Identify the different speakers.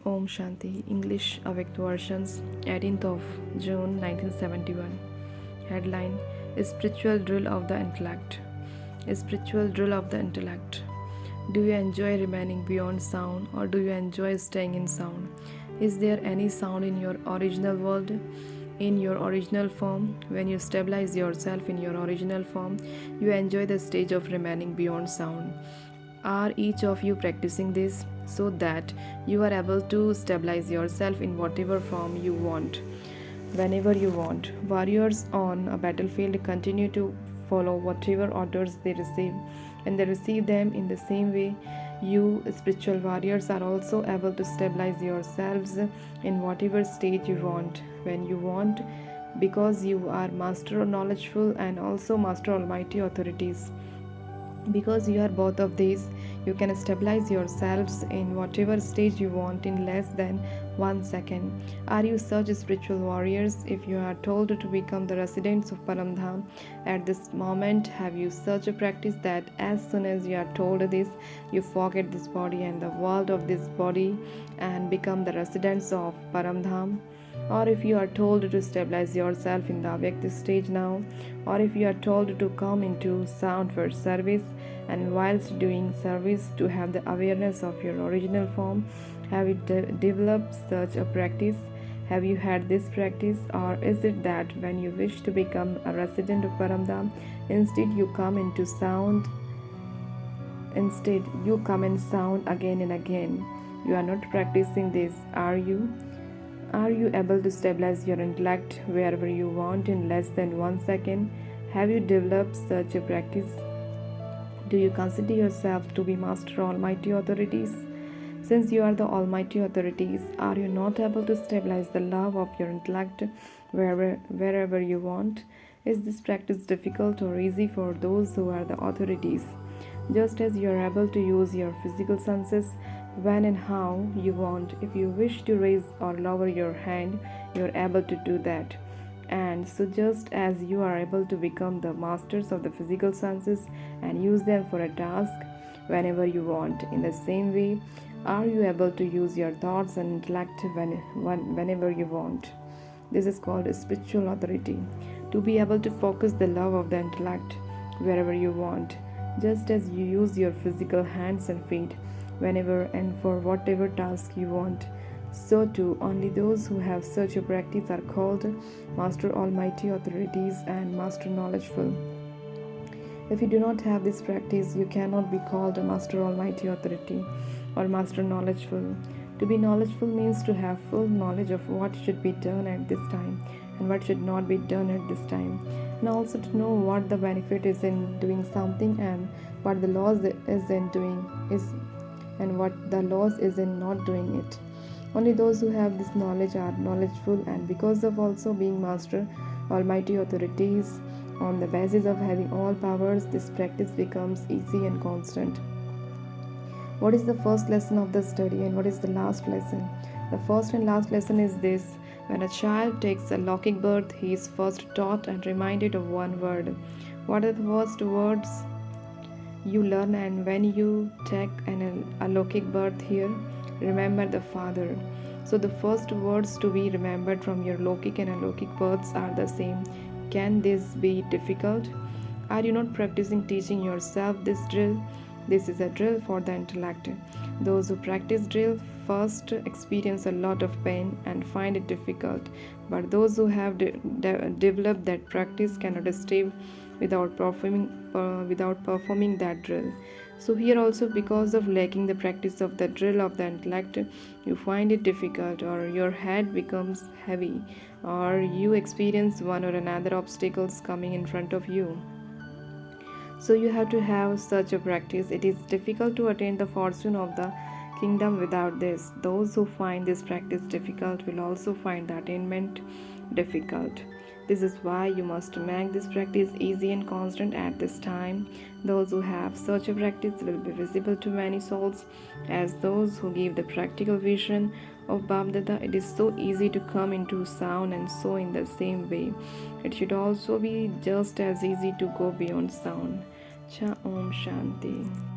Speaker 1: Om Shanti, English avyakt versions, 18th of June 1971. Headline: Spiritual Drill of the Intellect. Spiritual Drill of the Intellect. Do you enjoy remaining beyond sound, or do you enjoy staying in sound? Is there any sound in your original world? In your original form? When you stabilize yourself in your original form, you enjoy the stage of remaining beyond sound. Are each of you practicing this so that you are able to stabilize yourself in whatever form you want, whenever you want? Warriors on a battlefield continue to follow whatever orders they receive, and they receive them in the same way. You, spiritual warriors, are also able to stabilize yourselves in whatever state you want, when you want, because you are master knowledgeful and also master almighty authorities. Because you are both of these, you can stabilize yourselves in whatever stage you want in less than 1 second. Are you such spiritual warriors? If you are told to become the residents of Paramdham at this moment, have you such a practice that as soon as you are told this, you forget this body and the world of this body and become the residents of Paramdham? Or if you are told to stabilize yourself in the avyakt stage now, or if you are told to come into sound for service, and whilst doing service to have the awareness of your original form, have you developed such a practice? Have you had this practice, or is it that when you wish to become a resident of Paramdham, instead you come into sound? Instead, you come in sound again and again. You are not practicing this, are you? Are you able to stabilize your intellect wherever you want in less than 1 second? Have you developed such a practice? Do you consider yourself to be master almighty authorities? Since you are the almighty authorities, are you not able to stabilize the love of your intellect wherever you want? Is this practice difficult or easy for those who are the authorities? Just as you are able to use your physical senses when and how you want, if you wish to raise or lower your hand, you are able to do that. And so, just as you are able to become the masters of the physical senses and use them for a task whenever you want, in the same way, are you able to use your thoughts and intellect whenever you want? This is called spiritual authority. To be able to focus the love of the intellect wherever you want, just as you use your physical hands and feet whenever and for whatever task you want, so too only those who have such a practice are called master almighty authorities and master knowledgeful. If you do not have this practice, you cannot be called a master almighty authority or master knowledgeful. To be knowledgeful means to have full knowledge of what should be done at this time and what should not be done at this time, and also to know what the benefit is in doing something and what the loss is in doing is and what the loss is in not doing it. Only those who have this knowledge are knowledgeful, and because of also being master almighty authorities, on the basis of having all powers, this practice becomes easy and constant. What is the first lesson of the study and what is the last lesson? The first and last lesson is this: when a child takes a locking birth, he is first taught and reminded of one word. What are the first words you learn? And when you take a locking birth here, remember the Father. So the first words to be remembered from your Lokik and alokik births are the same. Can this be difficult? Are you not practicing teaching yourself this drill? This is a drill for the intellect. Those who practice drill first experience a lot of pain and find it difficult, but those who have developed that practice cannot stay without performing that drill. So here also, because of lacking the practice of the drill of the intellect, you find it difficult, or your head becomes heavy, or you experience one or another obstacles coming in front of you. So you have to have such a practice. It is difficult to attain the fortune of the kingdom without this. Those who find this practice difficult will also find the attainment difficult. This is why you must make this practice easy and constant at this time. Those who have such a practice will be visible to many souls as those who give the practical vision of Babdada. It is so easy to come into sound, and so in the same way, it should also be just as easy to go beyond sound. Cha Om Shanti.